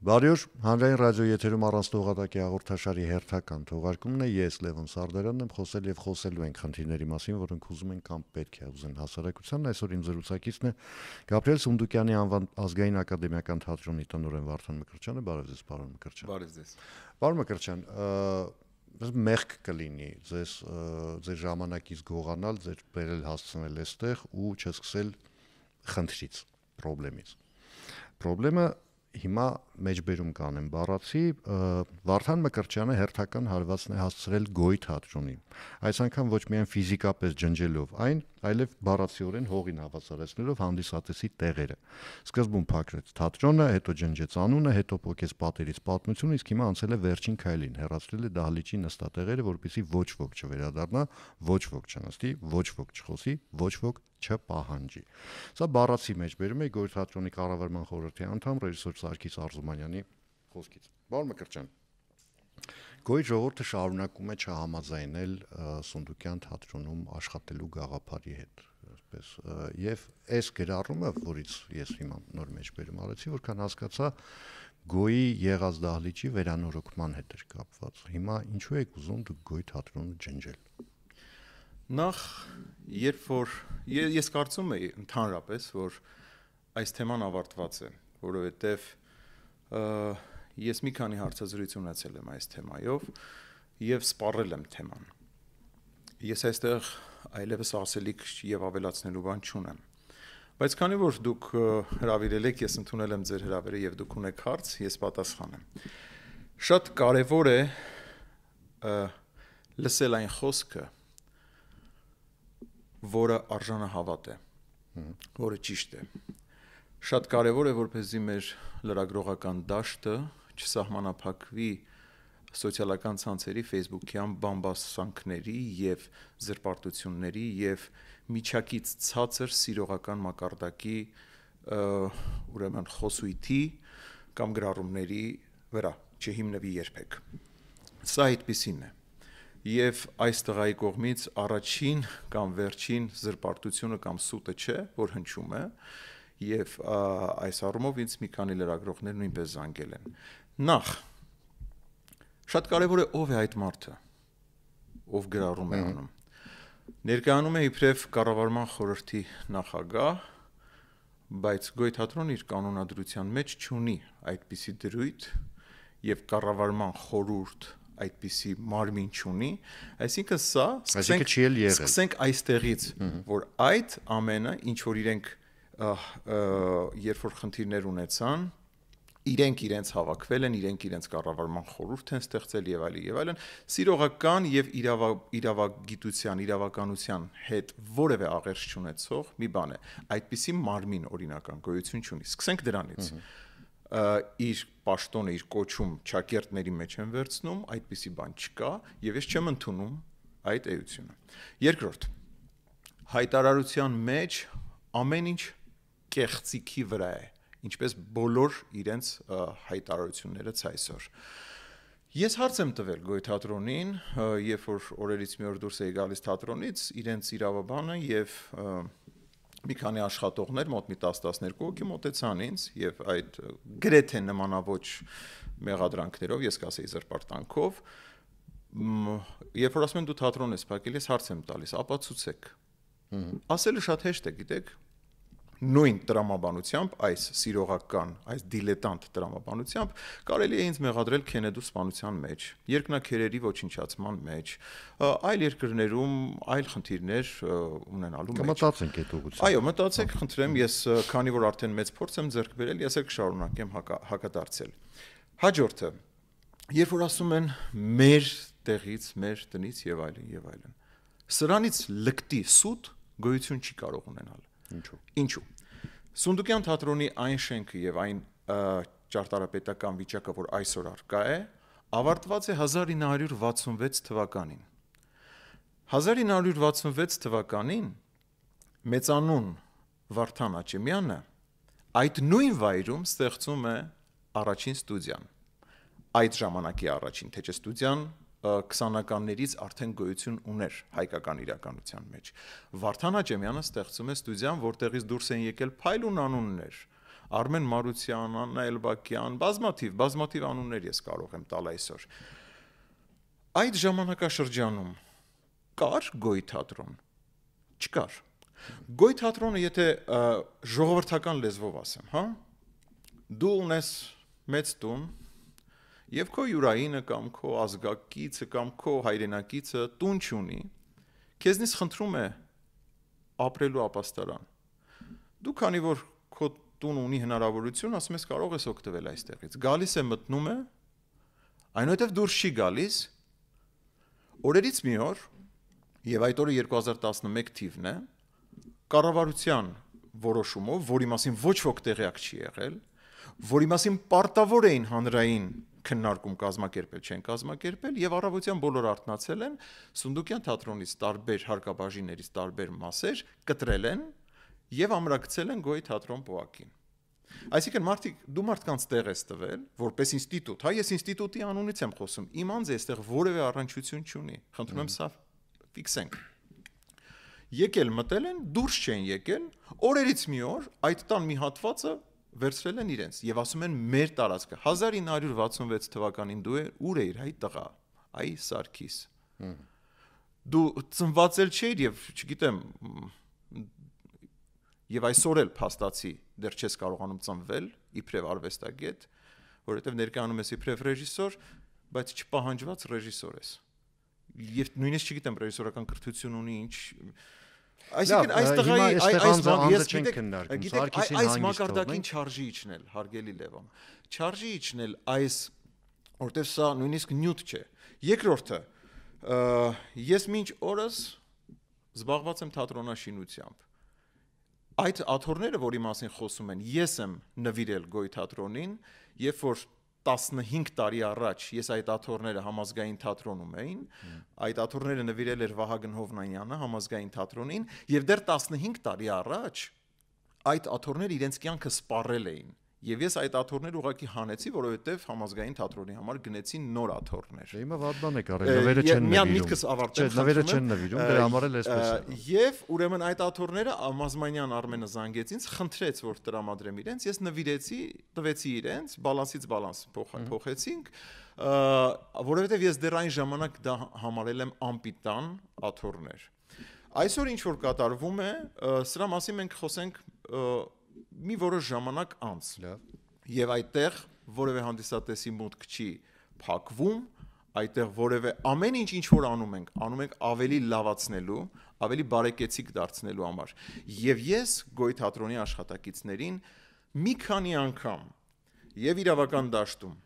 Բարի օր, հանրային ռադիոյի եթերում առանց տողատակի հաղորդաշարի հերթական թողարկումն է, ես Լևոն Սարդարանն եմ, խոսել եւ խոսելու ենք խնդիրների մասին, որոնք ուզում են կամ պետք է ուզեն հասարակությանն։ Այսօր իմ զրուցակիցն է Գաբրիել Սունդուկյանի անվան ազգային ակադեմիական թատրոնի տնօրեն Վարդան Մկրտչյանը։ Բարև ձեզ, պարոն Մկրտչյան։ Բարև ձեզ։ Պարոն Մկրտչյան, մեղք կլինի ձեզ ձեր ժամանակից գողանալ, ձեր բերել հասցնել այստեղ ու չսկսել խնդրից, Պրոբլեմը հիմա մեջբերում կանեմ բառացի, Վարդան Մկրտչյանը հերթական հարվածն է հասցրել Գոյ թատրոնին։ Այս անգամ ոչ միայն ֆիզիկապես ջնջելով այն, այլև բառացիորեն հողին հավասարեցնելով հանդիսատեսի տեղերը։ Սկզբում փակրեց թատրոնը, հետո ջնջեց անունը, հետո փոկեց պատերից պատմությունը, իսկ հիմա անցել է վերջին քայլին, հեռացրել է դահլիճի նստատեղերը, որպեսզի ոչ ոք չվերադառնա, ոչ ոք չնստի, ոչ ոք չխոսի, ոչ ոք չպահանջի։ Սա բառացի մեջբերում է Գոյ թատրոնի կառավարման խորհրդի անդամ ռեժիսոր Սարգիս Արզումանյանի խոսքից։ Պարոն Մկրտչյան, Գոյի ժողովուրդը շարունակում է չհամաձայնել Սունդուկյան թատրոնում աշխատելու գաղափարի հետ, այսպես, եւ այս գրառումը, որից ես հիմա նոր մեջբերում արեցի, որքան հասկացա, Գոյի եղած դահլիճի վերանորոգման հետ էր կապված։ Հիմա ինչու եք ուզում դուք Գոյ թատրոնը ջնջել։ Նախ, երբ որ ես կարծում եմ ընդհանրապես, որ այս թեման ավարտված է, որովհետև ես մի քանի հարցազրույց ունեցել եմ այս թեմայով եւ սպառել եմ թեման։ Ես այստեղ այլևս ասելիք եւ ավելացնելու բան չունեմ։ Բայց քանի որ դուք հրավիրել եք, ես ընդունել եմ ձեր հրավերը եւ դուք ունեք հարց, ես պատասխանեմ։ Շատ կարեւոր է լսել այն խոսքը, որը արժանահավատ է, որը ճիշտ է։ Շատ կարևոր է, որպեսզի մեր լրագրողական դաշտը չսահմանափակվի սոցիալական ցանցերի Facebook-յան բամբասանքների եւ զրպարտությունների եւ միջակից ցածր սիրողական մակարդակի ուրեմն խոսույթի կամ գրառումների վրա չհիմնվի երբեք։ Սա այդպիսին է։ Եվ այս տղայի կողմից առաջին կամ վերջին զրպարտությունը կամ սուտը չէ, որ հնչում է, եւ այս առումով ինձ մի քանի լրագրողներ նույնպես զանգել են։ Նախ, շատ կարևոր է ով է այդ մարդը, ով գրառում է անում։ Ներկայանում է իբրև կառավարման խորհրդի նախագահ, բայց Գոյ թատրոնը իր կանոնադրության մեջ չունի այդպիսի դրույթ եւ կառավարման խորհուրդ այդպիսի մարմին չունի, այսինքն սա սկսենք այստեղից, որ այդ ամենը, ինչ որ իրենք երբ որ խնդիրներ ունեցան, իրենք իրենց հավաքվել են, իրենք իրենց կառավարման խորհուրդ են ստեղծել եւ այլն, սիրողական եւ իրավագիտության, իրավականության հետ որևէ աղերս չունեցող մի բան է։ Այդպիսի մարմին օրինական գոյություն չունի։ Սկսենք դրանից։ Իր պաշտոնը, իր կոչում ճակերտների մեջ են վերցնում, այդպիսի բան չկա եւ ես չեմ ընդունում այդ էությունը։ Երկրորդ, հայտարարության մեջ ամեն ինչ կեղծիքի վրա է, ինչպես բոլոր իրենց հայտարարությունները ցայսօր։ Ես հարց եմ տվել Գոյ թատրոնին, երբ որ օրերից մի օր դուրս էի գալիս թատրոնից, իրենց իրավաբանը եւ մի քանի աշխատողներ, մոտ մի 10-12 հոգի մոտեցան ինձ եւ այդ գրեթե նմանավոճ մեղադրանքներով, ես կասեի զրպարտանքով, երբ որ ասում են դու թատրոն ես փակել, ես հարց եմ տալիս, ապացուցեք։ Ասելը շատ հեշտ է, գիտեք, նույն տրամաբանությամբ, այս սիրողական, այս դիլետանտ տրամաբանությամբ կարելի է ինձ մեղադրել Քենեդու սպանության մեջ, երկնաքերերի ոչնչացման մեջ, այլ երկրներում այլ խնդիրներ ունենալու մեջ։ Մտածենք այդ ուղղությամբ։ Այո, մտածեք, խնդրեմ, ես քանի որ արդեն մեծ փորձ եմ ձեռք բերել, ես էլ կշարունակեմ հակադարձել։ Հաջորդը, երբ որ ասում են մեր տեղից, մեր տնից եւ այլն, սրանից լկտի սուտ գոյություն չի կարող ունենալ։ Ինչու։ Սունդուկյան թատրոնի այն շենքը եւ այն ճարտարապետական վիճակը, որ այսօր առկա է, ավարտված է 1966 թվականին։ 1966 թվականին մեծանուն Վարդան Աճեմյանը այդ նույն վայրում ստեղծում է առաջին ստուդիան։ Այդ ժամանակի առաջին, թե չէ ստուդիան 20-ականներից արդեն գոյություն ուներ հայկական իրականության մեջ։ Վարդան Աճեմյանը ստեղծում է ստուդիան, որտեղից դուրս են եկել փայլուն անուններ, Արմեն Մարության, Աննա Էլբակյան, բազմաթիվ անուններ ես կարող եմ տալ այսօր։ Այդ ժամանակաշրջանում կար Գոյ թատրոն։ Չկար։ Գոյ թատրոնը, եթե ժողովրդական լեզվով ասեմ, հա, դու ունես մեծ տուն եւ քո յուրայինը կամ քո ազգակիցը կամ քո հայրենակիցը տուն չունի, քեզնից խնդրում է ապրելու ապաստարան։ Դու քանի որ քո տուն ունի հնարավորություն, ասում ես կարող ես օգտվել այստեղից։ Գալիս է մտնում է, այնուհետև դուրս չի գալիս։ Օրերից մի օր, եւ այդ օրը 2011 թիվն է, կառավարության որոշումով, որի մասին ոչ ոք տեղյակ չի եղել, որի մասին պարտավոր էին հանրային քննարկում կազմակերպել, չեն կազմակերպել եւ առավոտյան բոլոր արթնացել են, Սունդուկյան թատրոնից տարբեր հարկաբաժիններից տարբեր մասեր կտրել են եւ ամրագրել են Գոյ թատրոն պոակին։ Այսինքն դու մարդկանց տեղ ես տվել, որպես ինստիտուտ, հա, ես ինստիտուտի անունից եմ խոսում, իմ անձը այստեղ որևէ առնչություն չունի, խնդրում եմ սա ֆիքսենք։ Եկել մտել են, դուրս չեն եկել, օրերից մի օր այդ տան մի հատվածը վերցրել են իրենց եւ ասում են մեր տարածքը 1966 թվականին դու ուր էիր այ տղա այ Սարգիս դու ծնված էլ չէիր եւ չգիտեմ եւ այսօր էլ փաստացի դեռ չես կարողանում ծնվել իբրև արվեստագետ որովհետեւ ներկայանում ես իբրև ռեժիսոր բայց չպահանջված ռեժիսոր ես եւ նույնիսկ չգիտեմ ռեժիսորական կրթություն ունի ինչ Այսինքն այս տղայի այս մակարդակին չարժի իջնել, հարգելի Լևոն։ Չարժի իջնել այս, որտեղ սա նույնիսկ նյութ չէ։ Երկրորդը, ես մինչ օրս զբաղված եմ թատրոնաշինությամբ։ Այդ աթոռները, որի մասին խոսում են, ես եմ նվիրել Գոյ թատրոնին, երբ որ 15 տարի առաջ ես այդ աթոռները համազգային թատրոնում էին, այդ աթոռները նվիրել էր Վահագն Հովնանյանը համազգային թատրոնին, եւ դեռ 15 տարի առաջ այդ աթոռները իրենց կյանքը սպառել էին։ Եվ ես այդ աթոռները ուղղակի հանեցի, որովհետև համազգային թատրոնի համար գնեցի նոր աթոռներ։ Հիմա վատ բան է կարել, նվերը չեն նվիրում։ Միտքս ավարտեմ, նվերը չեն նվիրում, դրա համար էլ էսպես է։ Եվ ուրեմն այդ աթոռները Մազմանյան Արմենը զանգեց ինձ, խնդրեց, որ տրամադրեմ իրենց, ես նվիրեցի, տվեցի իրենց, բալանսից բալանս փոխեցինք, որովհետև ես դեռ այն ժամանակ դա համարել եմ անպիտան աթոռներ։ Այսօր ինչ որ կատարվում է, սրա մասին մենք խոսենք մի որոշ ժամանակ անց եւ այդտեղ որևէ հանդիսատեսի մուտք չի փակվում, այդտեղ որևէ ամեն ինչ որ անում ենք ավելի լավացնելու, ավելի բարեկեցիկ դարձնելու համար։ Եվ ես Գոյ թատրոնի աշխատակիցներին մի քանի անգամ եւ իրավական դաշտում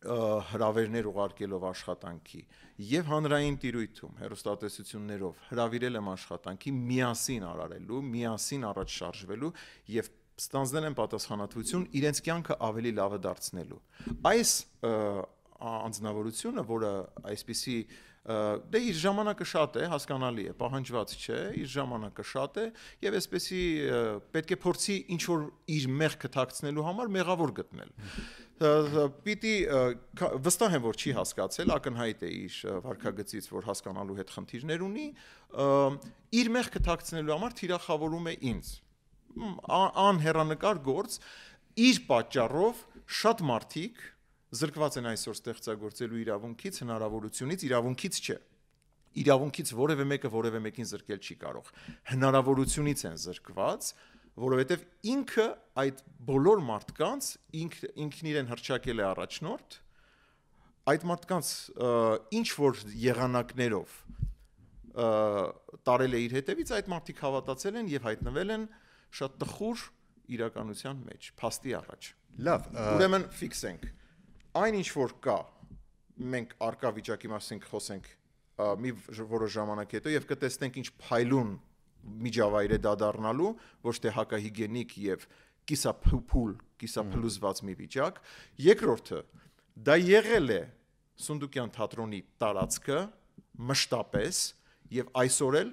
հրավերներ ուղարկելով աշխատանքի եւ հանրային տիրույթում հեռուստատեսություններով հրավիրել եմ աշխատանքի միասին արարելու, միասին առաջ շարժվելու եւ ստանձնել են պատասխանատվություն իրենց կյանքը ավելի լավը դարձնելու։ Այս անձնավորությունը, որը այսպիսի դե իր ժամանակը շատ է, հասկանալի է, պահանջված չէ, իր ժամանակը շատ է եւ այսպեսի պետք է փորձի ինչ որ իր մեղքը թաքցնելու համար մեղավոր գտնել։ Պիտի վստահ եմ, որ չի հասկացել, ակնհայտ է իր վարքագծից, որ հասկանալու հետ խնդիրներ ունի, իր մեղքը թաքցնելու համար թիրախավորում է ինձ։ Անհեռանկար գործ, իր պատճառով շատ մարդիկ զրկված են այսօր ստեղծագործելու իրավունքից, հնարավորությունից, իրավունքից չէ։ Իրավունքից որևէ մեկը որևէ մեկին զրկել չի կարող։ Հնարավորությունից են զրկված, որովհետև ինքը այդ բոլոր մարդկանց ինքն իրեն հռչակել է առաջնորդ, այդ մարդկանց ինչ որ եղանակներով տարել է իր հետևից, այդ մարդիկ հավատացել են եւ հայտնվել են շատ տխուր իրականության մեջ, փաստի առաջ։ Լավ, ուրեմն ֆիքսենք։ Այն ինչ որ կա, մենք արկա վիճակի մասին խոսենք մի որոշ ժամանակ հետո եւ կտեսնենք ինչ փայլուն միջավայր է դա դառնալու, ոչ թե հակահիգենիկ եւ կիսափլուզված մի վիճակ։ Երկրորդը, դա եղել է Սունդուկյան թատրոնի տարածքը մշտապես եւ այսօր էլ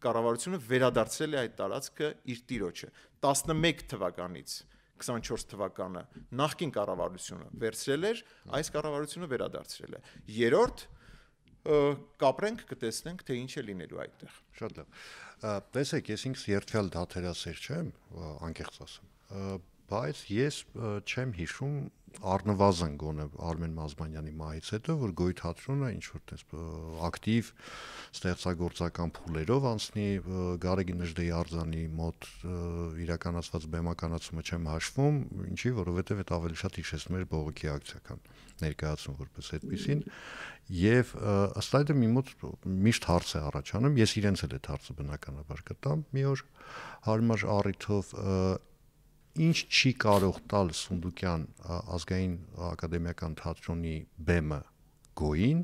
կառավարությունը վերադարձրել է այդ տարածքը իր տիրոջը 11 թվականից 24 թվականը նախկին կառավարությունը վերցրել էր, այս կառավարությունը վերադարձրել է։ Երրորդ կապրենք, կտեսնենք, թե ինչ է լինելու այդտեղ։ Շատ լավ։ Տեսեք, ես ինքս երթյալ դաթերասեր չեմ, անկեղծ ասեմ։ բայց ես չեմ հիշում առնվազն գոնե Արմեն Մազմանյանի մահից հետո որ Գոյ թատրոնը ինչ որ տես ակտիվ ստեղծագործական փուլերով անցնի Գարեգին Նժդեի արձանի մոտ իրականացված բեմականացումը չեմ հաշվում, ինչի որովհետև այդ ավելի շատ հիշեցնում էր բողոքի ակցիական ներկայացում որպես այդպեսին եւ ըստ այդմ մի մոտ միշտ հարց է առաջանում, ես իրենց էլ այդ հարցը բնականաբար կտամ մի օր հարմար առիթով ինչ չի կարող տալ Սունդուկյան ազգային ակադեմիական թատրոնի բեմը Գոյին,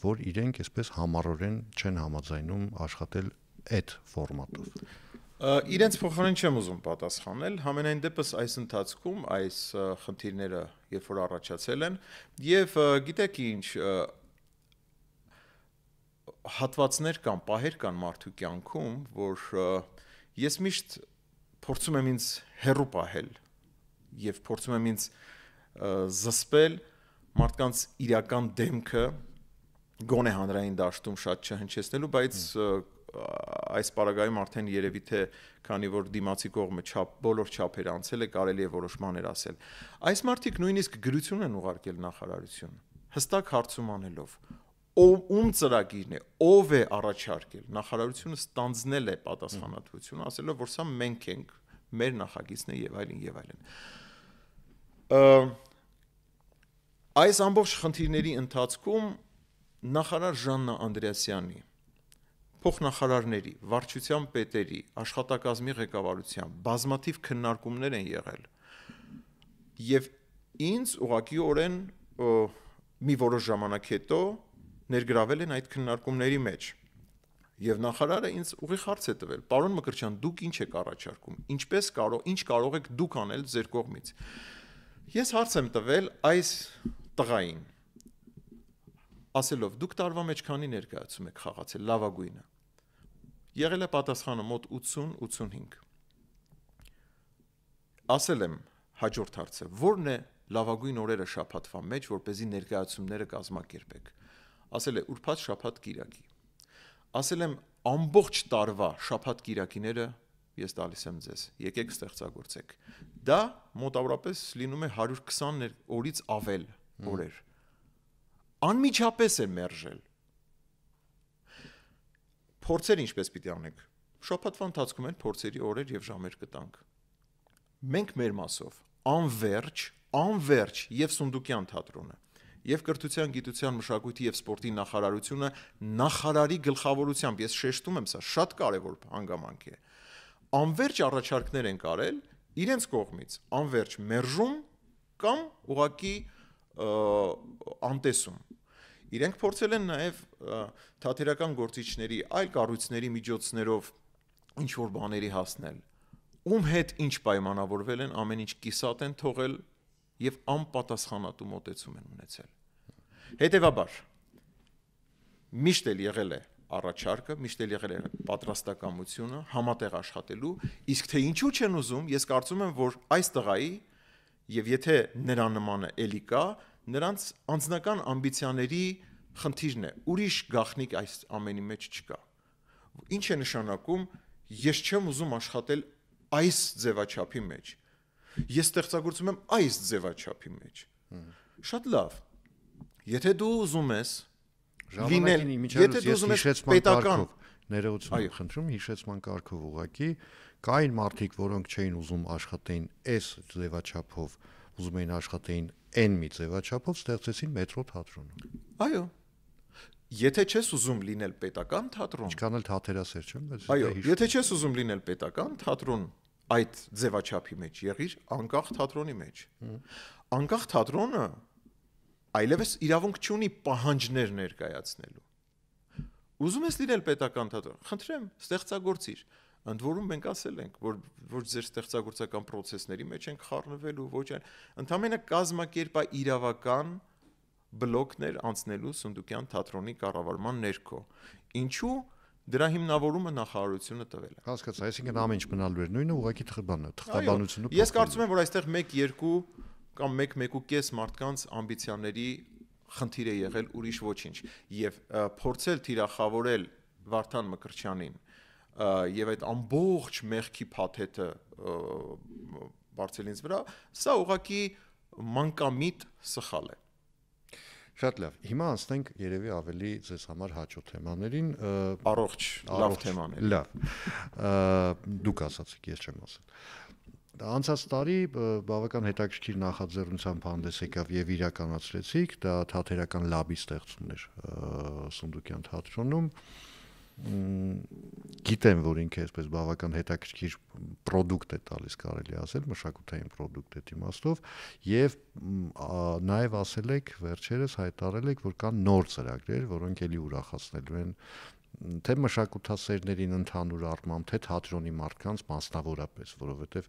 որ իրենք այսպես համառորեն չեն համաձայնում աշխատել այդ ֆորմատով։ Իրենց փոխարեն չեմ ուզում պատասխանել, համենայն դեպս այս ընթացքում այս խնդիրները երբ որ առաջացել են եւ գիտեք ինչ հատվածներ կան, պահեր կան մարդու կյանքում, որ ես միշտ փորձում եմ ինձ հեռու պահել եւ փորձում եմ ինձ զսպել մարդկանց իրական դեմքը գոնե հանրային դաշտում շատ չհնչեցնելու, բայց այս պարագայում արդեն երևի թե քանի որ դիմացի կողմը բոլոր չափեր անցել է, կարելի է որոշ բաներ ասել։ Այս մարդիկ նույնիսկ գրություն են ուղարկել նախարարություն, հստակ հարցում անելով ում ծրագիրն է, ով է առաջարկել, նախարարությունը ստանձնել է պատասխանատվությունը, ասելով, որ սա մենք ենք, մեր նախագիծն է եւ այլն եւ այլն։ Այս ամբողջ խնդիրների ընթացքում նախարար Ժաննա Անդրեասյանի, փոխնախարարների, վարչության պետերի, աշխատակազմի ղեկավարության բազմաթիվ քննարկումներ են եղել եւ ինձ ուղղակիորեն մի որոշ ժամանակ հետո ներգրավել են այդ քննարկումների մեջ եւ նախարարը ինձ ուղիղ հարց է տվել. «Պարոն Մկրտչյան, դուք ինչ եք առաջարկում, ինչ կարող եք դուք անել ձեր կողմից»։ Ես հարց եմ տվել այս տղային, ասելով. «Դուք տարվա մեջ քանի ներկայացում եք խաղացել լավագույնը»։ Եղել է պատասխանը մոտ 80-85։ Ասել եմ հաջորդ հարցը. «Որն է լավագույն օրերը շաբաթվա մեջ, որպեսզի ներկայացումները կազմակերպեք»։ Ասել է ուրբաթ շաբաթ կիրակի։ Ասել եմ ամբողջ տարվա շաբաթ կիրակիները ես տալիս եմ ձեզ, եկեք ստեղծագործեք։ Դա մոտավորապես լինում է 120 օրից ավել օրեր։ Անմիջապես է մերժել։ Փորձեր ինչպես պիտի անենք։ Շաբաթվա ընթացքում են փորձերի օրեր եւ ժամեր կտանք։ Մենք մեր մասով անվերջ եւ Սունդուկյան թատրոնը եւ կրթության, գիտության, մշակույթի եւ սպորտի նախարարությունը նախարարի գլխավորությամբ, ես շեշտում եմ սա, շատ կարեւոր հանգամանք է, անվերջ առաջարկներ են կարել իրենց կողմից, անվերջ մերժում կամ ուղղակի անտեսում։ Իրենք փորձել են նաեւ թատերական գործիչների, այլ կառույցների միջոցներով ինչ որ բաների հասնել, ում հետ ինչ պայմանավորվել են, ամեն ինչ կիսատ են թողել եւ անպատասխանատու մոտեցում են ունեցել։ Հետևաբար միշտ էլ եղել է առաջարկը, միշտ էլ եղել է պատրաստակամությունը համատեղ աշխատելու, իսկ թե ինչու չեն ուզում, ես կարծում եմ, որ այս տղայի եւ եթե նրա նմանը էլի կա, նրանց անձնական ամբիցիաների խնդիրն է, ուրիշ գաղտնիք այս ամենի մեջ չկա։ Ինչ է նշանակում, ես չեմ ուզում աշխատել այս ձևաչափի մեջ։ Ես ստեղծագործում եմ այս ձևաչափի մեջ։ Շատ լավ։ Եթե դու ուզում ես լինել, եթե դու ուզում ես պետական ներողություն եմ խնդրում, հիշեցման կարգով ուղղակի կային մարդիկ, որոնք չէին ուզում աշխատեին այս ձևաչափով, ուզում էին աշխատեին այն մի ձևաչափով, ստեղծեցին մետրո թատրոնը։ Այո։ Եթե չես ուզում լինել պետական թատրոն, ինչքան էլ թատերասեր չեմ, բայց այո, եթե չես ուզում լինել պետական թատրոն, այդ ձևաչափի մեջ եղիր անկախ թատրոնի մեջ։ Անկախ թատրոնը այլևս իրավունք չունի պահանջներ ներկայացնելու։ Ուզում ես լինել պետական թատրոն, խնդրեմ, ստեղծագործիր։ Ընդ որում մենք ասել ենք, որ ձեր ստեղծագործական process-ների մեջ ենք խառնվելու, ոչ այլ, ընդհանրապես կազմակերպա իրավական բլոկներ անցնելու Սունդուկյան թատրոնի կառավարման ներքո։ Ինչու դրա հիմնավորումը նախարարությունը տվել է։ Հասկացա, այսինքն ամեն ինչ մնալու էր նույնը, ուղղակի թղթաբանությունը։ Ես կարծում եմ, որ այստեղ 1-2 կամ 1-1.5 մարդկանց ամբիցիաների խնդիր է եղել, ուրիշ ոչինչ, եւ փորձել թիրախավորել Վարդան Մկրտչյանին եւ այդ ամբողջ մեղքի փաթեթը բարձել ինձ վրա, սա ուղղակի մանկամիտ սխալ է։ Շատ լավ։ Հիմա անցնենք երևի ավելի ձեզ համար հաճո թեմաներին, Առողջ, լավ թեմաներ։ Լավ։ Դուք ասացիք, ես չեմ ասել։ Անցած տարի բավական հետաքրքիր նախաձեռնությամբ հանդես եկավ եւ իրականացրեցիք, դա թատերական լաբի ստեղծումն էր Սունդուկյան թատրոնում։ Գիտեմ, որ ինքը այսպես բավական հետաքրքիր product է տալիս, կարելի ասել, մշակութային product է իմաստով, եւ նաեւ ասել եք վերջերս հայտարարել եք, որ կան նոր ծրագրեր, որոնք էլի ուրախացնելու են թե մշակութասերներին ընդհանուր առմամբ, թե թատրոնի մարդկանց մասնավորապես, որովհետեւ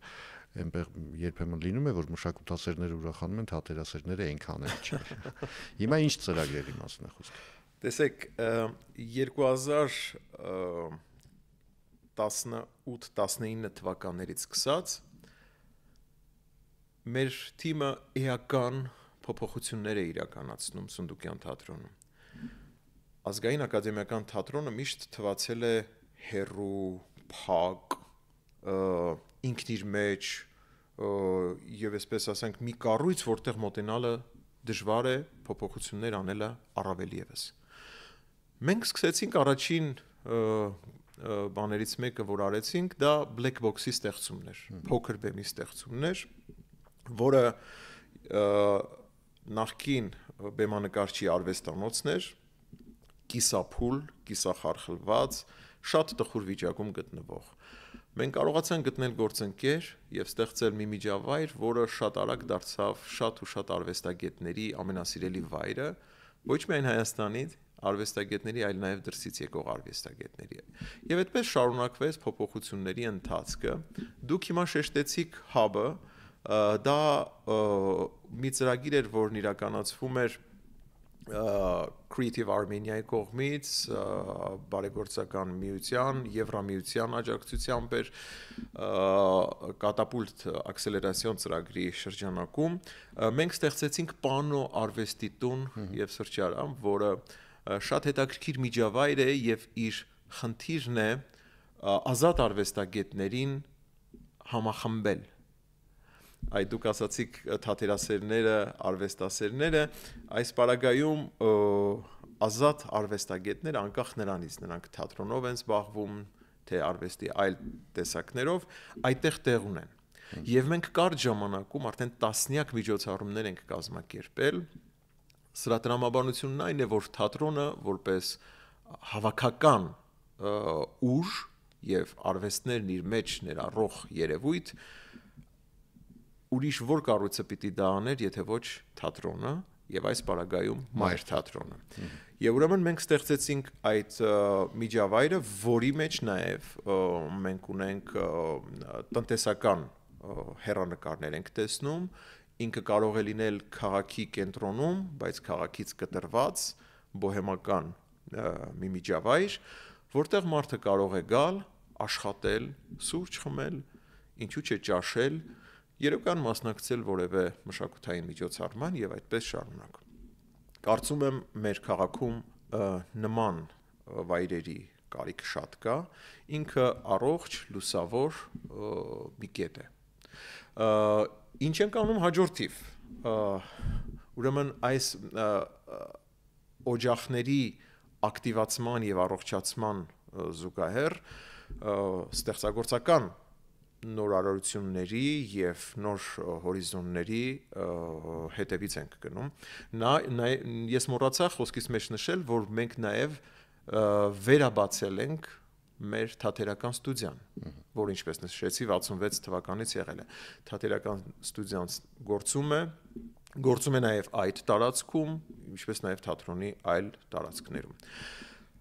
այնտեղ երբեմն լինում է, որ մշակութասերները ուրախանում են, թատերասերները այնքան էլ չէ։ Հիմա ինչ ծրագրերի մասն է խոսքը։ Տեսեք, 2018-19 թվականներից սկսած մեր թիմը էական փոփոխություններ է իրականացնում Սունդուկյան թատրոնում։ Ազգային ակադեմիական թատրոնը միշտ թվացել է հերու, փակ, ինքն իր մեջ եւ այսպես ասենք մի կառույց, որտեղ մոտենալը դժվար է, փոփոխություններ անելը առավել եւս։ Մենք սկսեցինք առաջին բաներից մեկը, որ արեցինք, դա black box-ի ստեղծումն էր, փոքր բեմի ստեղծումն էր, որը նախկին բեմանկարչի արվեստանոցն էր, կիսափուլ, կիսախարխլված, շատ տխուր վիճակում գտնվող։ Մենք կարողացանք գտնել գործընկեր եւ ստեղծել մի միջավայր, որը շատ արագ դարձավ շատ ու շատ արվեստագետների ամենասիրելի վայրը, ոչ միայն Հայաստանից, արվեստագետների, այլ նաեւ դրսից եկող արվեստագետների։ Եվ այդպես շարունակվեց փոփոխությունների ընթացքը։ Դուք հիմա շեշտեցիք հաբը, դա մի ծրագիր էր, որն իրականացվում էր Creative Armenia-ի կողմից, բարեգործական միության, Եվրամիության աջակցությամբ էր կատապուլտ ակսելերացիոն ծրագրի շրջանակում։ Մենք ստեղծեցինք Պանո արվեստի տուն եւ սրճարան, որը շատ հետաքրքիր միջավայր է եւ իր խնդիրն է ազատ արվեստագետներին համախմբել։ Այդ դուք ասացիք թատերասերները, արվեստասերները, այս պարագայում ազատ արվեստագետները անկախ նրանից, նրանք թատրոնով են զբաղվում, թե արվեստի այլ տեսակներով, այդտեղ տեղ ունեն։ Եվ մենք կարճ ժամանակում արդեն տասնյակ միջոցառումներ ենք կազմակերպել։ Սրա տրամաբանությունն այն է, որ թատրոնը որպես հավաքական ուժ եւ արվեստներն իր մեջ ներառող երևույթ ուրիշ որ կառույցը պիտի դա աներ, եթե ոչ թատրոնը եւ այս պարագայում մայր թատրոնը։ Եվ ուրեմն մենք ստեղծեցինք այդ միջավայրը, որի մեջ նաեւ մենք ունենք տնտեսական հեռանկարներ ենք տեսնում, ինքը կարող է լինել քաղաքի կենտրոնում, բայց քաղաքից կտրված բոհեմական մի միջավայր, որտեղ մարդը կարող է գալ, աշխատել, սուրճ խմել, ինչու՞ չէ ճաշել, երեկոյան մասնակցել որևէ մշակութային միջոցառման եւ այդպես շարունակ։ Կարծում եմ մեր քաղաքում նման վայրերի կարիք շատ կա, ինքը առողջ, լուսավոր մի կետ է։ Ինչ ենք անում հաջորդիվ։ Ուրեմն այս օջախների ակտիվացման եւ առողջացման զուգահեռ ստեղծագործական նոր արարությունների եւ նոր հորիզոնների հետևից ենք գնում։ Ես մոռացա խոսքիս մեջ նշել, որ մենք նաեւ վերաբացել ենք մեր թատերական ստուդիան, որ ինչպես նշեցի 66 թվականից եղել է։ Թատերական ստուդիան գործում է նաեւ այդ տարածքում, ինչպես նաեւ թատրոնի այլ տարածքներում։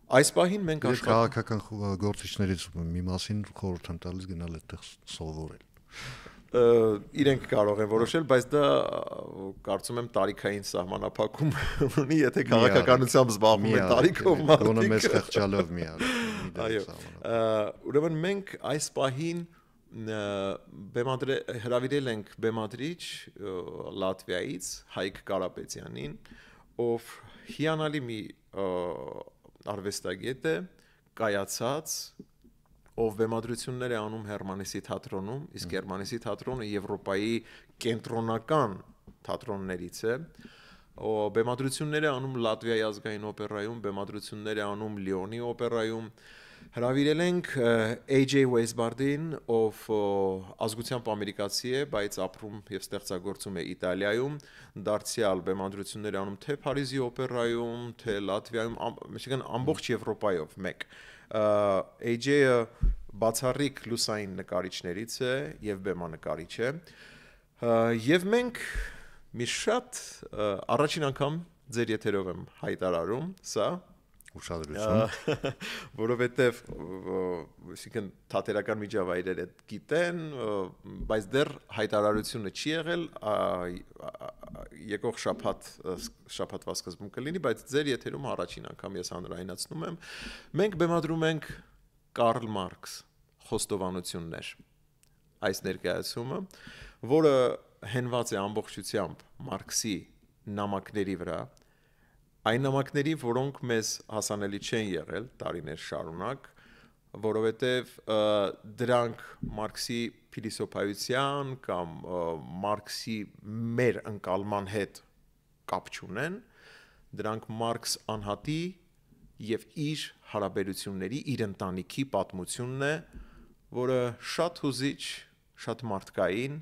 Այս պահին մենք քաղաքական գործիչներից մի մասին խորհուրդ եմ տալիս գնալ այդտեղ սովորել։ Իրենք կարող են որոշել, բայց դա կարծում եմ տարիքային սահմանափակում ունի, եթե քաղաքականությամբ զբաղվում են տարիքով մարդիկ։ Գոնե մեզ խղճալով մի արի։ Այո։ Ուրեմն մենք այս պահին հրավիրել ենք բեմադրիչ Լատվիայից Հայկ Կարապետյանին, ով հիանալի մի արվեստագետ է, կայացած, ով բեմադրություններ է անում Հերմանեսի թատրոնում, իսկ Հերմանեսի թատրոնը Եվրոպայի կենտրոնական թատրոններից է, բեմադրություններ է անում Լատվիայի ազգային օպերայում, բեմադրություններ է անում Լիոնի օպերայում, հրավիրել ենք AJ Weisbard-ին, ով ազգությամբ ամերիկացի է, բայց ապրում եւ ստեղծագործում է Իտալիայում, դարձյալ բեմադրություններ անում թե Փարիզի օպերայում, թե Լատվիայում, այսինքն ամբողջ Եվրոպայով մեկ։ AJ-ը բացառիկ լուսային նկարիչներից է եւ բեմանկարիչ է։ Եվ մենք մի շատ առաջին անգամ ձեր եթերով եմ հայտարարում սա, ուշադրություն, որովհետև այսինքն թատերական միջավայրերը գիտեն, բայց դեռ հայտարարությունը չի եղել, եկող շաբաթվա սկզբում կլինի, բայց ձեր եթերում առաջին անգամ ես հանրայնացնում եմ, մենք բեմադրում ենք Կարլ Մարքս խոստովանություններ, այս ներկայացումը, որը հենված է ամբողջությամբ Մարքսի նամակների վրա, այն նամակների, որոնք մեզ հասանելի չեն եղել տարիներ շարունակ, որովհետև դրանք Մարքսի փիլիսոփայության կամ Մարքսի մեր ընկալման հետ կապ չունեն, դրանք Մարքս անհատի եւ իր հարաբերությունների, իր ընտանիքի պատմությունն է, որը շատ հուզիչ, շատ մարդկային,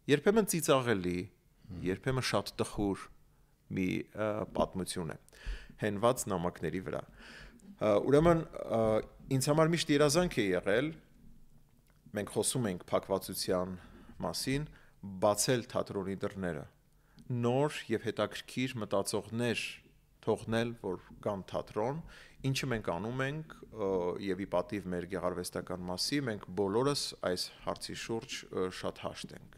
երբեմն ծիծաղելի, երբեմն շատ տխուր մի պատմություն է հենված նամակների վրա։ Ուրեմն ինձ համար միշտ երազանք է եղել, մենք խոսում ենք փակվածության մասին, բացել թատրոնի դռները, նոր եւ հետաքրքիր մտածողներ թողնել, որ կան թատրոն, ինչը մենք անում ենք եւ ի պատիվ մեր գեղարվեստական մասի, մենք բոլորս այս հարցի շուրջ շատ հաշտ ենք։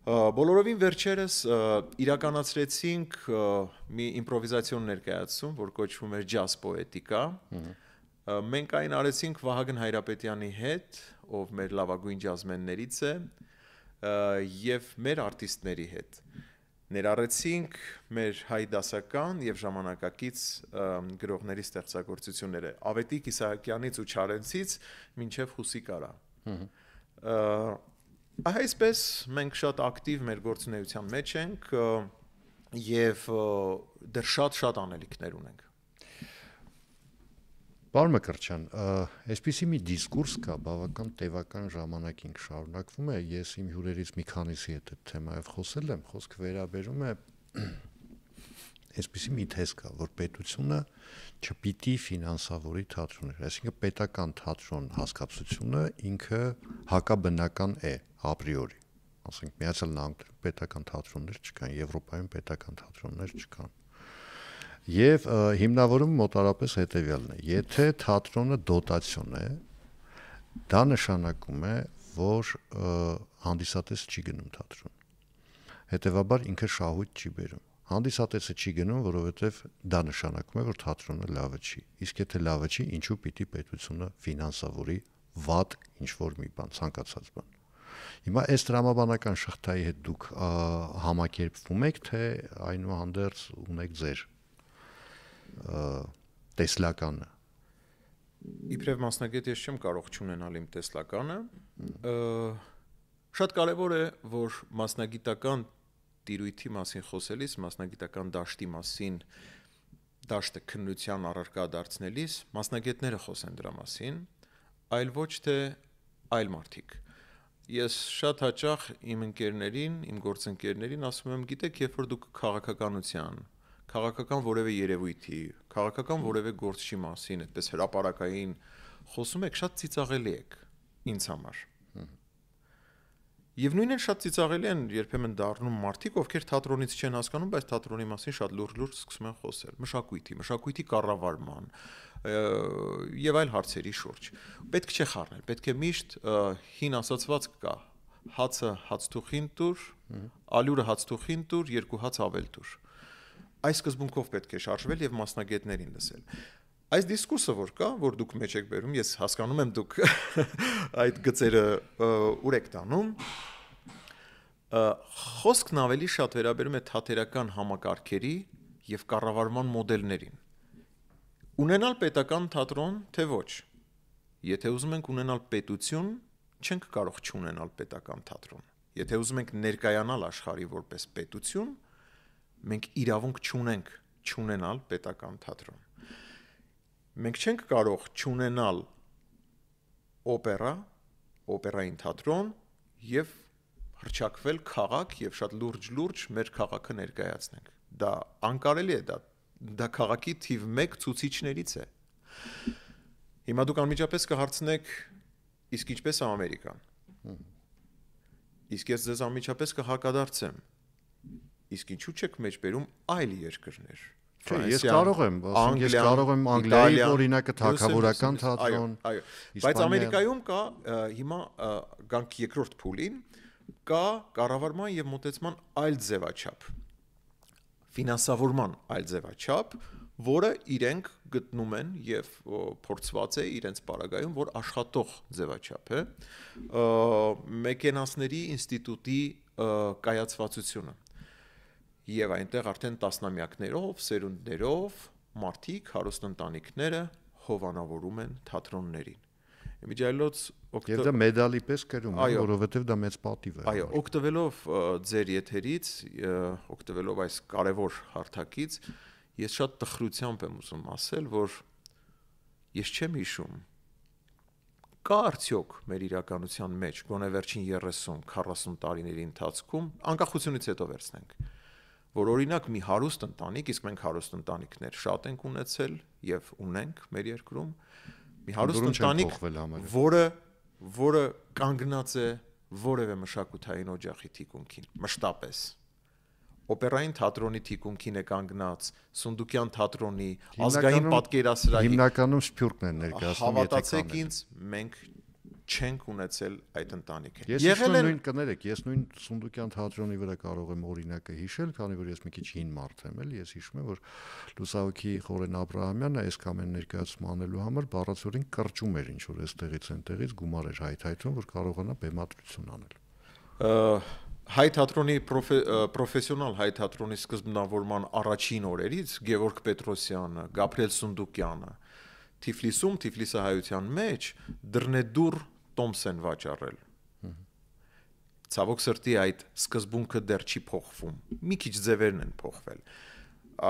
Բոլորովին վերջերս իրականացրեցինք մի իմպրովիզացիոն ներկայացում, որ կոչվում էր ջազ պոետիկա։ Մենք այն արեցինք Վահագն Հայրապետյանի հետ, ով մեր լավագույն ջազմեններից է, եւ մեր արտիստների հետ։ Ներառեցինք մեր հայ դասական եւ ժամանակակից գրողների ստեղծագործությունները, Ավետիք Իսահակյանից ու Չարենցից մինչեւ Խուսիկարա։ Այսպես մենք շատ ակտիվ մեր գործունեության մեջ ենք եւ դեռ շատ անելիքներ ունենք։ Պարոն Մկրտչյան, այսպիսի մի դիսկուրս կա, բավական տևական ժամանակ ինք շարունակվում է, ես իմ հյուրերից մի քանիսի հետ այդ թեմայով խոսել եմ, խոսքը վերաբերում է այսպիսի մի թեզ կա, որ պետությունը չպիտի ֆինանսավորի թատրոններ, այսինքն պետական թատրոն հասկացությունը ինքը հակաբնական է ապրիորի, ասենք Միացյալ Նահանգներում պետական թատրոններ չկան, Եվրոպայում պետական թատրոններ չկան։ Եվ հիմնավորումը մոտարապես հետևյալն է. եթե թատրոնը դոտացիոն է, դա նշանակում է, որ հանդիսատեսը չի գնում թատրոն։ Հետևաբար ինքը շահույթ չի բերում։ Հանդիսատեսը չի գնում, որովհետև դա նշանակում է, որ թատրոնը լավը չի։ Իսկ եթե լավը չի, ինչու պիտի պետությունը ֆինանսավորի վատ ինչ-որ մի բան, ցանկացած բան։ Հիմա այս տրամաբանական շղթայի հետ դուք համակերպվում եք, թե այնուհանդերձ ունեք ձեր տեսլականը։ Իբրև մասնագետ ես չեմ կարող չունենալ իմ տեսլականը։ Շատ կարևոր է, որ մասնագիտական տիրույթի մասին խոսելիս, մասնագիտական դաշտի մասին, դաշտը քննության առարկա դարձնելիս, մասնագետները խոսեն դրա մասին, այլ ոչ թե այլ մարդիկ։ Ես շատ հաճախ իմ ընկերներին, իմ գործընկերներին ասում եմ, գիտեք, երբ որ դուք քաղաքականության, քաղաքական որևէ երևույթի, քաղաքական որևէ գործի մասին, այդպես հրապարակային խոսում եք, շատ ծիծաղելի եք ինձ համար։ Եվ նույնն շատ ծիծաղելի են երբեմն դառնում մարդիկ, ովքեր թատրոնից չեն հասկանում, բայց թատրոնի մասին շատ լուրջ սկսում են խոսել, մշակույթի կառավարման եւ այլ հարցերի շուրջ։ Պետք չէ խառնել, պետք է միշտ հին ասացվածք կա. հացը հացթուխին տուր, ալյուրը հացթուխին տուր, երկու հաց ավել տուր։ Այս սկզբունքով պետք է շարժվել եւ մասնագետներին լսել։ Այս դիսկուրսը որ կա, որ դուք մեջ եք բերում, ես հասկանում եմ դուք այդ գծերը ուր եք տանում, խոսքն ավելի շատ վերաբերում է թատերական համակարգերի եւ կառավարման մոդելներին։ Ունենալ պետական թատրոն, թե ոչ։ եթե ուզում ենք ունենալ պետություն, չենք կարող չունենալ պետական թատրոն։ Եթե ուզում ենք ներկայանալ աշխարհի որպես պետություն, մենք իրավունք չունենք չունենալ պետական թատրոն։ Մենք չենք կարող չունենալ օպերա, օպերային թատրոն եւ հրճակվել քաղաք եւ շատ լուրջ մեր քաղաքը ներկայացնենք։ Դա անկարելի է, դա քաղաքի թիվ 1 ցուցիչներից է։ Հիմա դուք անմիջապես կհարցնեք, իսկ ինչպես է Ամերիկան։ Իսկ ես ձեզ անմիջապես կհակադարձեմ։ Իսկ ինչու՞ չեք մեջբերում այլ երկրներ։ Ես կարող եմ, ասենք ես կարող եմ Անգլիայի օրինակը թագավորական թատրոն, այո, բայց Ամերիկայում կա հիմա գանք երկրորդ փուլին կա կառավարման եւ մոտեցման այլ ձևաչափ, ֆինանսավորման այլ ձևաչափ, որը իրենք գտնում են եւ փորձված է իրենց պարագայում, որ աշխատող ձևաչափ է, մեքենասների ինստիտուտի կայացվածությունը։ Եվ այնտեղ արդեն տասնամյակներով, սերունդներով մարդիկ, հարուստ ընտանիքները հովանավորում են թատրոններին։ Իմիջիայլոց Եվ դա մեդալի պես կրում է, որովհետև դա մեծ պատիվ է։ Այո, օգտվելով ձեր եթերից, օգտվելով այս կարևոր հարթակից, ես շատ տխրությամբ եմ ուզում ասել, որ ես չեմ հիշում, կա արդյոք մեր իրականության մեջ, գոնե վերջին 30-40 տարիների ընթացքում, անկախությունից հետո վերցնենք, որ օրինակ մի հարուստ ընտանիք, իսկ մենք հարուստ ընտանիքներ շատ ենք ունեցել եւ ունենք մեր երկրում, մի հարուստ ընտանիք, որը կանգնած է որևէ մշակութային օջախի թիկունքին, մշտապես։ Օպերային թատրոնի թիկունքին է կանգնած, Սունդուկյան թատրոնի, ազգային պատկերասրահի։ Հիմնականում Սփյուռքն են ներկայացնում, Հավատացեք ինձ, մենք չենք ունեցել այդ ընտանիքը։ Ես նույն կներեք, ես նույն Սունդուկյան թատրոնի վրա կարող եմ օրինակը հիշել, քանի որ ես մի քիչ հին մարդ եմ, էլի, ես հիշում եմ, որ լուսահոգի Խորեն Աբրահամյանը այս կամեն ներկայացում անելու համար բառացիորեն կրճում էր ինչ որ այստեղից այնտեղից գումար էր հայթայթում, որ կարողանա բեմադրություն անել։ Հայ թատրոնի պրոֆեսիոնալ հայ թատրոնի սկզբնավորման առաջին օրերից Գևորգ Պետրոսյանը, Գաբրիել Սունդուկյանը Թիֆլիսում, Թիֆլիսահայության մեջ դռնեդուռ տոմս են վաճառել։ Ցավոք սրտի այդ սկզբունքը դեռ չի փոխվում։ Մի քիչ ձևերն են փոխվել։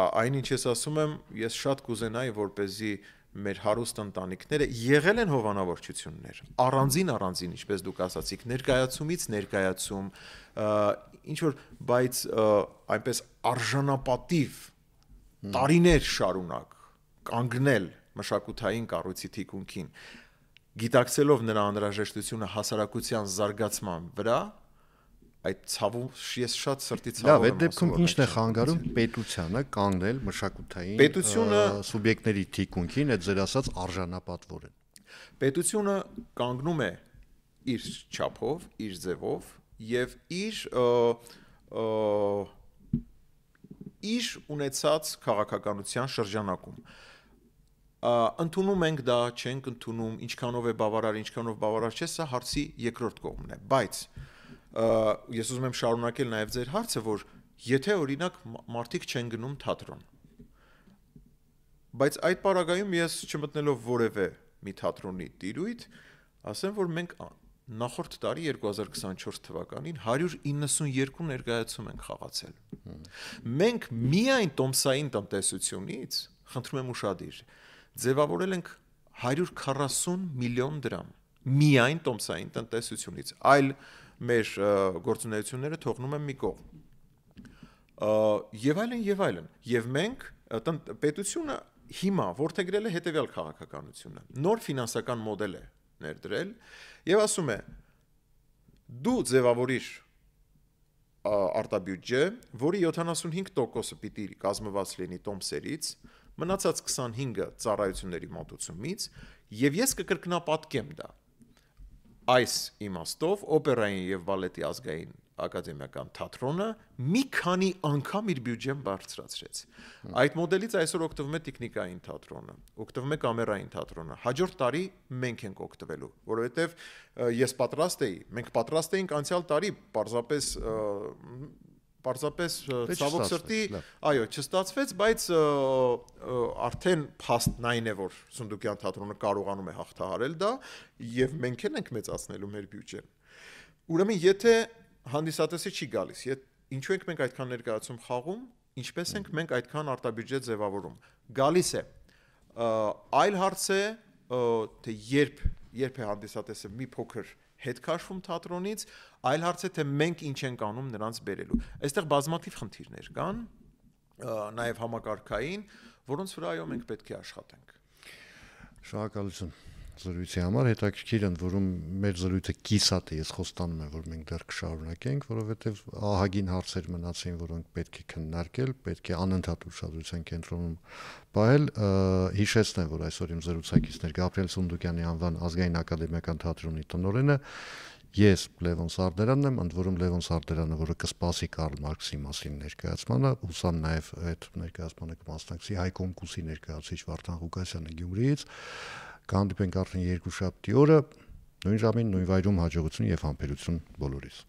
Այնինչ ես ասում եմ, ես շատ կուզենայի, որպեսզի մեր հարուստ ընտանիքները եղել են հովանավորչություններ, առանձին, ինչպես դուք ասացիք, ներկայացումից ներկայացում, ինչ որ, բայց այնպես արժանապատիվ տարիներ շարունակ կանգնել մշակութային կառույցի թիկունքին, գիտակցելով նրա անհրաժեշտությունը հասարակության զարգացման վրա, այդ ցավում ես շատ սրտի ցավում եմ։ Լավ, այդ դեպքում ինչն է խանգարում պետությանը կանգնել մշակութային սուբյեկտների թիկունքին, այդ ձեր ասած արժանապատվորեն։ Պետությունը կանգնում է իր չափով, իր ձևով եւ իր ունեցած քաղաքականության շրջանակում։ Ընդունում ենք դա, չենք ընդունում, ինչքանով է բավարար, ինչքանով բավարար չէ, սա հարցի երկրորդ կողմն է, բայց ես ուզում եմ շարունակել նաև ձեր հարցը, որ եթե օրինակ մարդիկ չեն գնում թատրոն, բայց այդ պարագայում ես չմտնելով որևէ մի թատրոնի տիրույթ, ասեմ, որ մենք նախորդ տարի 2024 թվականին 192 ներկայացում ենք խաղացել։ Մենք միայն տոմսային տնտեսությունից, խնդրում եմ ուշադիր, ձևավորել ենք 140 միլիոն դրամ միայն տոմսային տնտեսությունից, այլ մեր գործունեությունները թողնում են մի կողմ։ Եվ այլն, եւ մենք պետությունը հիմա որդեգրել է հետեւյալ քաղաքականությունը, նոր ֆինանսական մոդել է ներդրել եւ ասում է դու ձևավորիր արտաբյուջե, որի 75%-ը պիտի կազմված լինի տոմսերից, մնացած 25-ը ծառայությունների մատուցումից եւ ես կկրկնապատկեմ դա։ Այս իմաստով օպերային եւ բալետի ազգային ակադեմիական թատրոնը մի քանի անգամ իր բյուջեն բարձրացրեց։ Այդ մոդելից այսօր օգտվում է տեխնիկային թատրոնը, օգտվում է կամերային թատրոնը։ Հաջորդ տարի մենք ենք օգտվելու, որովհետեւ ես պատրաստ էի, մենք պատրաստ էինք անցյալ տարի պարզապես պարզապես ցավոք սրտի, այո, չստացվեց, բայց արդեն փաստն այն է, որ Սունդուկյան թատրոնը կարողանում է հաղթահարել դա, եւ մենք էլ ենք մեծացնելու մեր բյուջեն։ Ուրեմն, եթե հանդիսատեսը չի գալիս, ինչու ենք մենք այդքան ներկայացում խաղում, ինչպես ենք մենք այդքան արտաբյուջե ձևավորում։ Գալիս է։ Այլ հարց է, թե երբ է հանդիսատեսը մի փոքր հետ քաշվում թատրոնից, այլ հարց է, թե մենք ինչ ենք անում նրանց բերելու։ Այստեղ բազմաթիվ խնդիրներ կան, նաև համակարգային, որոնց վրա այո մենք պետք է աշխատենք։ Շնորհակալություն զրույցի համար, հետաքրքիր են, որում մեր զրույցը կիսատ է, ես խոստանում եմ, որ մենք դեռ կշարունակենք, որովհետև ահագին հարցեր մնացին, որոնք պետք է քննարկել, պետք է անընդհատ ուշադրության կենտրոնում պահել։ Հիշեցնեմ, որ այսօր իմ զրուցակիցներ Գաբրիել Սունդուկյանի անվան ազգային ակադեմիական թատրոնի տնօրենը, ես Լևոն Սարդարանն եմ, ընդ որում Լևոն Սարդարանը, որը կսպասի Կարլ Մարքսի մասին ներկայացմանը, հուսամ նաև այդ ներկայացմանը կմասնակցի Հայ Կոմկուսի ներկայացուցիչ Վարդան Ղուկասյանը Գյումրիից։ Կհանդիպենք արդեն երկուշաբթի օրը, նույն ժամին, նույն վայրում, հաջողություն եւ համբերություն բոլորիս։